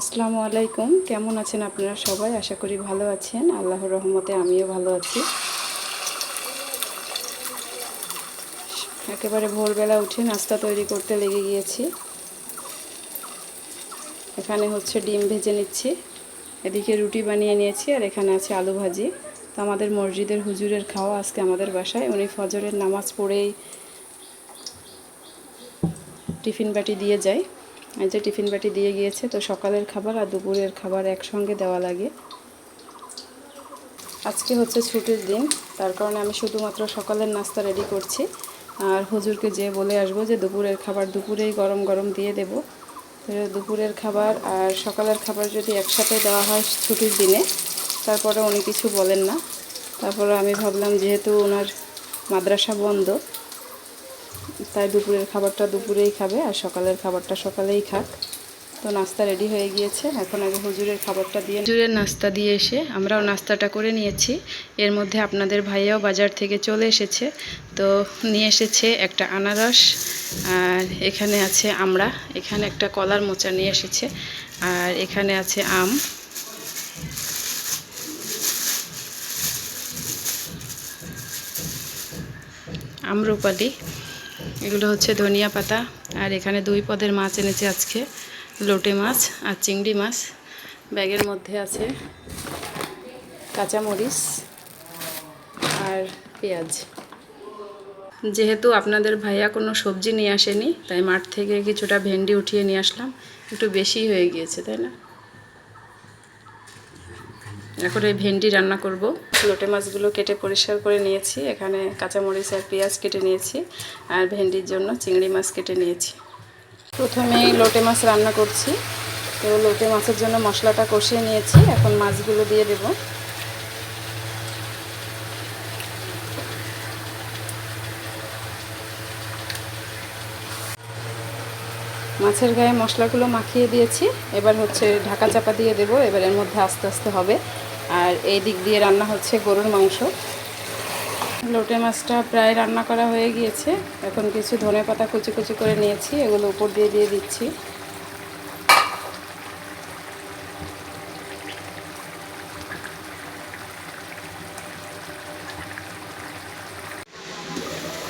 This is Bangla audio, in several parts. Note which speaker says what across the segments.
Speaker 1: আসসালামু আলাইকুম। কেমন আছেন আপনারা সবাই? আশা করি ভালো আছেন। আল্লাহর রহমতে আমিও ভালো আছি। একেবারে ভোরবেলা উঠে নাস্তা তৈরি করতে লেগে গিয়েছি। এখানে হচ্ছে ডিম ভেজে নিচ্ছি, এদিকে রুটি বানিয়ে নিয়েছি, আর এখানে আছে আলু ভাজি। তো আমাদের মসজিদের হুজুরের খাওয়া আজকে আমাদের বাসায়। উনি ফজরের নামাজ পড়েই টিফিন বাটি দিয়ে যায়। এই যে টিফিন বাটি দিয়ে গিয়েছে। তো সকালের খাবার আর দুপুরের খাবার একসঙ্গে দেওয়া লাগে। আজকে হচ্ছে ছুটির দিন, তার কারণে আমি শুধুমাত্র সকালের নাস্তা রেডি করছি। আর হুজুরকে যেয়ে বলে আসবো যে দুপুরের খাবার দুপুরেই গরম গরম দিয়ে দেব। দুপুরের খাবার আর সকালের খাবার যদি একসাথে দেওয়া হয় ছুটির দিনে, তারপরে উনি কিছু বলেন না। তারপরে আমি ভাবলাম যেহেতু ওনার মাদ্রাসা বন্ধ, তাই দুপুরের খাবারটা দুপুরেই খাবে আর সকালের খাবারটা সকালেই খাক। তো নাস্তা রেডি হয়ে গিয়েছে, এখন আগে হুজুরের খাবারটা দিয়ে, হুজুরের নাস্তা দিয়ে এসে আমরাও নাস্তাটা করে নিয়েছি। এর মধ্যে আপনাদের ভাইয়াও বাজার থেকে চলে এসেছে। তো নিয়ে এসেছে একটা আনারস, আর এখানে আছে আমড়া, এখানে একটা কলার মোচা নিয়ে এসেছে, আর এখানে আছে আম, আম্রপালি, এগুলো হচ্ছে ধনিয়া পাতা। আর এখানে 2 পদের মাছ এনেছে আজকে, লোটে মাছ আর চিংড়ি মাছ। ব্যাগের মধ্যে আছে কাঁচামরিচ আর পেঁয়াজ। যেহেতু আপনাদের ভাইয়া কোনো সবজি নিয়ে আসেনি, তাই মাঠ থেকে কিছুটা ভেন্ডি উঠিয়ে নিয়ে আসলাম। একটু বেশি হয়ে গিয়েছে, তাই না? এখন এই ভেন্ডি রান্না করব। লোটে মাছগুলো কেটে পরিষ্কার করে নিয়েছি, এখানে কাঁচামরিচ আর পেঁয়াজ কেটে নিয়েছি, আর ভেন্ডির জন্য চিংড়ি মাছ কেটে নিয়েছি। প্রথমেই লোটে মাছ রান্না করছি। তো লোটে মাছের জন্য মশলাটা কষিয়ে নিয়েছি, এখন মাছগুলো দিয়ে দেব। মাছের গায়ে মশলাগুলো মাখিয়ে দিয়েছি, এবার হচ্ছে ঢাকা চাপা দিয়ে দেব। এবার এর মধ্যে আস্তে আস্তে হবে। আর এই দিক দিয়ে রান্না হচ্ছে গরুর মাংস। লোটে মাছটা প্রায় রান্না করা হয়ে গিয়েছে, এখন কিছু ধনেপাতা কুচি কুচি করে নিয়েছি, এগুলো উপর দিয়ে দিয়ে দিচ্ছি।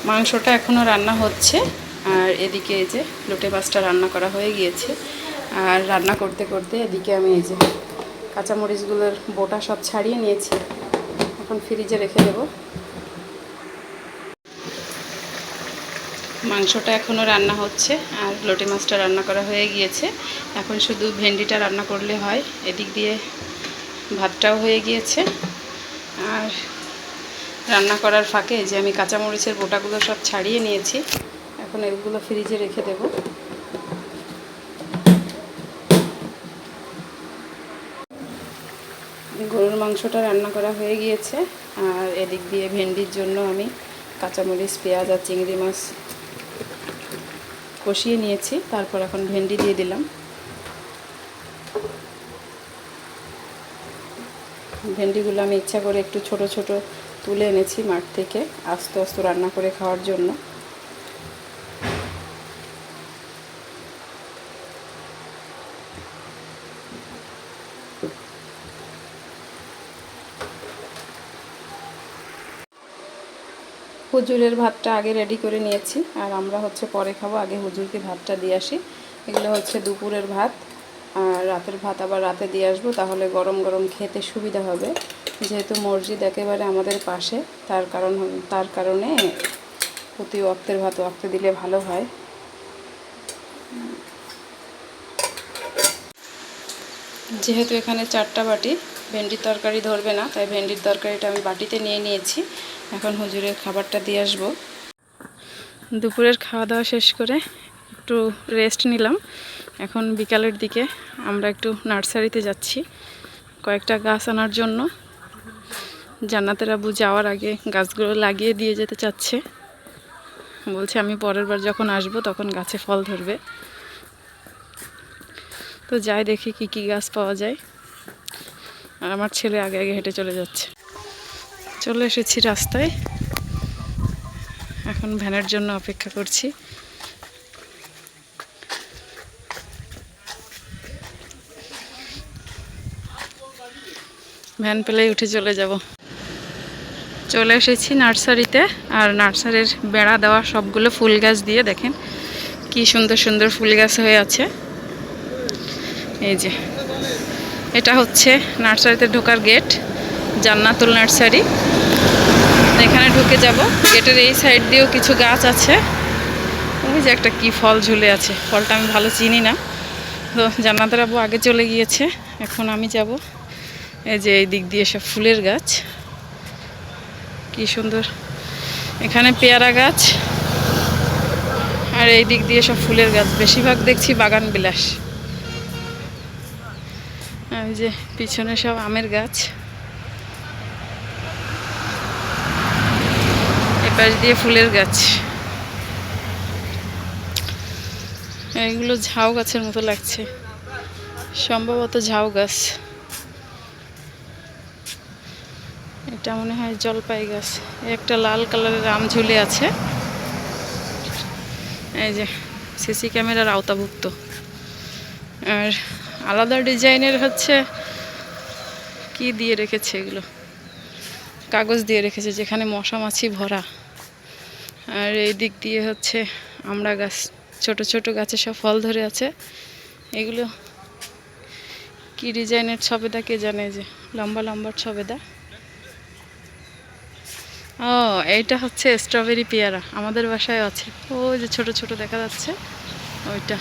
Speaker 1: মাংসটা এখনও রান্না হচ্ছে, আর এদিকে এই যে লোটে মাছটা রান্না করা হয়ে গিয়েছে। আর রান্না করতে করতে এদিকে আমি এই যে কাঁচামরিচগুলোর বোটা সব ছাড়িয়ে নিয়েছি, এখন ফ্রিজে রেখে দেব। মাংসটা এখনও রান্না হচ্ছে আর লোটে মাছটা রান্না করা হয়ে গিয়েছে। এখন শুধু ভেন্ডিটা রান্না করলে হয়। এদিক দিয়ে ভাতটাও হয়ে গিয়েছে। আর রান্না করার ফাঁকে যে আমি কাঁচামরিচের বোটাগুলো সব ছাড়িয়ে নিয়েছি, এখন এগুলো ফ্রিজে রেখে দেব। গরুর মাংসটা রান্না করা হয়ে গিয়েছে, আর এদিক দিয়ে ভেন্ডির জন্য আমি কাঁচামরিচ, পেঁয়াজ আর চিংড়ি মাছ কষিয়ে নিয়েছি। তারপর এখন ভেন্ডি দিয়ে দিলাম। ভেন্ডিগুলো আমি ইচ্ছা করে একটু ছোট ছোট তুলে এনেছি মাঠ থেকে, আস্তে আস্তে রান্না করে খাওয়ার জন্য। হুজুরের ভাতটা আগে রেডি করে নিয়েছি, আর আমরা হচ্ছে পরে খাবো। আগে হুজুরকে ভাতটা দিয়ে আসি। এগুলো হচ্ছে দুপুরের ভাত, আর রাতের ভাত আবার রাতে দিয়ে আসবো, তাহলে গরম গরম খেতে সুবিধা হবে। যেহেতু মসজিদ একেবারে আমাদের পাশে, তার কারণে প্রতি ওয়াক্তের ভাত ওয়াক্তে দিলে ভালো হয়। যেহেতু এখানে 4টা বাটি, ভেন্ডির তরকারি ধরবে না, তাই ভেন্ডির তরকারিটা আমি বাটিতে নিয়ে নিয়েছি। এখন হুজুরের খাবারটা দিয়ে আসবো। দুপুরের খাওয়া দাওয়া শেষ করে একটু রেস্ট নিলাম। এখন বিকালের দিকে আমরা একটু নার্সারিতে যাচ্ছি কয়েকটা গাছ আনার জন্য। জান্নাতের আব্বু যাওয়ার আগে গাছগুলো লাগিয়ে দিয়ে যেতে চাচ্ছে, বলছে আমি পরের বার যখন আসবো তখন গাছে ফল ধরবে। তো যাই দেখি কি কি গাছ পাওয়া যায়। আর আমার ছেলে আগে আগে হেঁটে চলে যাচ্ছে। চলে এসেছি রাস্তায়, এখন ভ্যানের জন্য অপেক্ষা করছি। ভ্যান পেলেই উঠে চলে যাব। চলে এসেছি নার্সারিতে, আর নার্সারির বেড়া দেওয়া সবগুলো ফুল গাছ দিয়ে দেখেন কি সুন্দর সুন্দর ফুল গাছ হয়ে আছে। এই যে এটা হচ্ছে নার্সারিতে ঢোকার গেট, জান্নাতুল নার্সারি। এখানে ঢুকে যাব। গেটের এই সাইড দিয়েও কিছু গাছ আছে। ওই যে একটা কি ফল ঝুলে আছে, ফলটা আমি ভালো চিনি না। তো জান্নাতের আব্বু আগে চলে গিয়েছে, এখন আমি যাব। এই যে এই দিক দিয়ে সব ফুলের গাছ, কি সুন্দর। এখানে পেয়ারা গাছ, আর এই দিক দিয়ে সব ফুলের গাছ, বেশিরভাগ দেখছি বাগান বিলাস। এই যে পিছনে সব আমের গাছ, এপাশ দিয়ে ফুলের গাছ। এইগুলো ঝাউ গাছের মতো লাগছে, সম্ভবত ঝাউ গাছ। এটা মনে হয় জলপাই গাছ। একটা লাল কালারের আম ঝুলে আছে। এই যে সিসি ক্যামেরার আওতাভুক্ত। আর আলাদা ডিজাইনের হচ্ছে কি দিয়ে রেখেছে, এগুলো কাগজ দিয়ে রেখেছে যেখানে মশা মাছি ভরা। আর এই দিক দিয়ে হচ্ছে আমড়া গাছ, ছোট ছোট গাছে সব ফল ধরে আছে। এগুলো কি ডিজাইনের ছবেদা কে জানে, যে লম্বা লম্বা ছবেদা। ও এইটা হচ্ছে স্ট্রবেরি পেয়ারা, আমাদের বাসায় আছে। ওই যে ছোট ছোট দেখা যাচ্ছে ওইটা।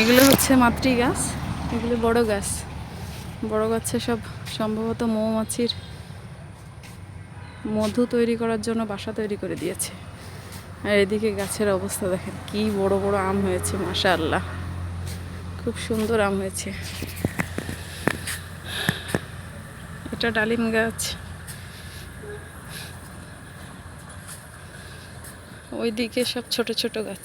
Speaker 1: এগুলো হচ্ছে মাতৃ গাছ, এগুলো বড় গাছ। বড় গাছে সব সম্ভবত মৌমাছির মধু তৈরি করার জন্য বাসা তৈরি করে দিয়েছে। আর এদিকে গাছের অবস্থা দেখেন, কি বড় বড় আম হয়েছে, মাশাআল্লাহ খুব সুন্দর আম হয়েছে। এটা ডালিম গাছ। ওইদিকে সব ছোট ছোট গাছ।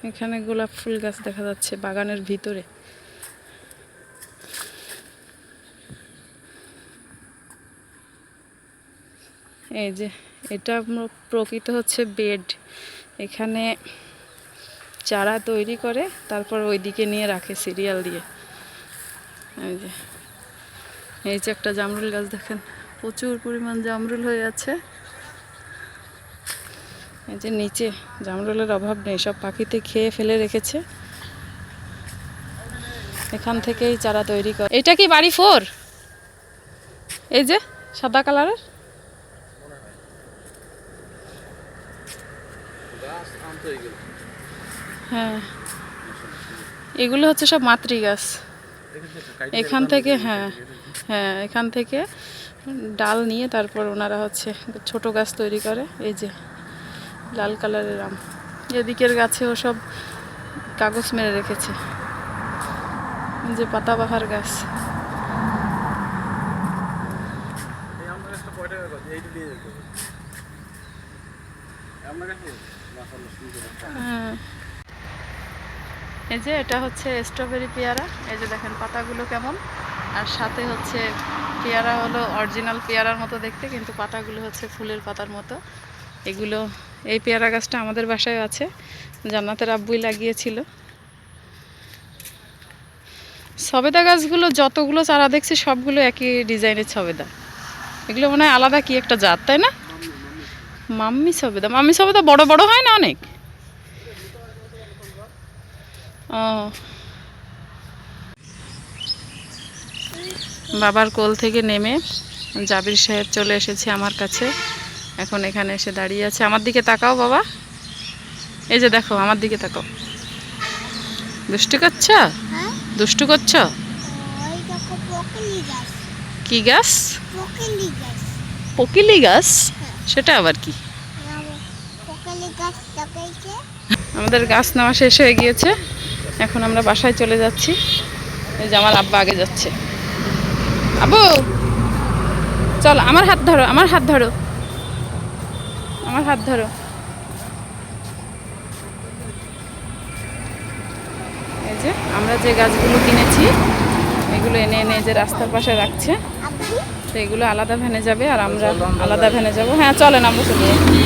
Speaker 1: এখানে গোলাপ ফুল গাছ দেখা যাচ্ছে বাগানের ভিতরে। এই যে এটা প্রকৃত হচ্ছে বেড, এখানে চারা তৈরি করে তারপর ওইদিকে নিয়ে রাখে সিরিয়াল দিয়ে। এই যে একটা জামরুল গাছ দেখেন, প্রচুর পরিমাণ জামরুল হয়ে আছে। এই যে নিচে জামরুলের অভাব নেই, সব পাখিতে খেয়ে ফেলে রেখেছে। এখান থেকেই চারা তৈরি করে। এটা কি বাড়ি 4? এই যে সাদা কালারের হ্যাঁ, এগুলো হচ্ছে সব মাতৃ গাছ। এখান থেকে হ্যাঁ হ্যাঁ, এখান থেকে ডাল নিয়ে তারপর ওনারা হচ্ছে ছোট গাছ তৈরি করে। এই যে লাল কালারের আম, এদিকের গাছেও সব কাগজ মেরে রেখেছে। যে পাতাবাহার গাছ। হ্যাঁ, এই যে এটা হচ্ছে স্ট্রবেরি পেয়ারা। এই যে দেখেন পাতাগুলো কেমন, আর সাথে হচ্ছে পেয়ারা হলো অরিজিনাল পেয়ারার মতো দেখতে, কিন্তু পাতাগুলো হচ্ছে ফুলের পাতার মতো। এগুলো এই পেয়ারা গাছটা আমাদের বাসায় আছে, জান্নাতের আব্বুই লাগিয়েছিল। সবেদা গাছগুলো যতগুলো চারা দেখছি সবগুলো একই ডিজাইনের সবেদা। এগুলো মনে হয় আলাদা কি একটা জাত, তাই না? মাম্মি সবেদা, মাম্মি সবেদা বড় বড় হয় না অনেক? ও, বাবার কোল থেকে নেমে জাবির সাহেব চলে এসেছে আমার কাছে। এখন এখানে এসে দাঁড়িয়ে আছে। আমার দিকে তাকাও বাবা, এই যে দেখো আমার দিকে তাকাও। দুষ্টু করছ? দুষ্টু করছ? কি গাছ? পকিলি গাছ? সেটা আবার কি? আমাদের গাছ নেওয়া শেষ হয়ে গিয়েছে, এখন আমরা বাসায় চলে যাচ্ছি। এই যে আমার আব্বা আগে যাচ্ছে। আব্বু চল, আমার হাত ধরো, আমার হাত ধরো, আমার হাত ধরো। এই যে আমরা যে গাছগুলো কিনেছি এগুলো এনে এনে যে রাস্তার পাশে রাখছে। তো এগুলো আলাদা ভ্যানে যাবে আর আমরা আলাদা ভ্যানে যাব। হ্যাঁ চলেন আমরা চলে যাই।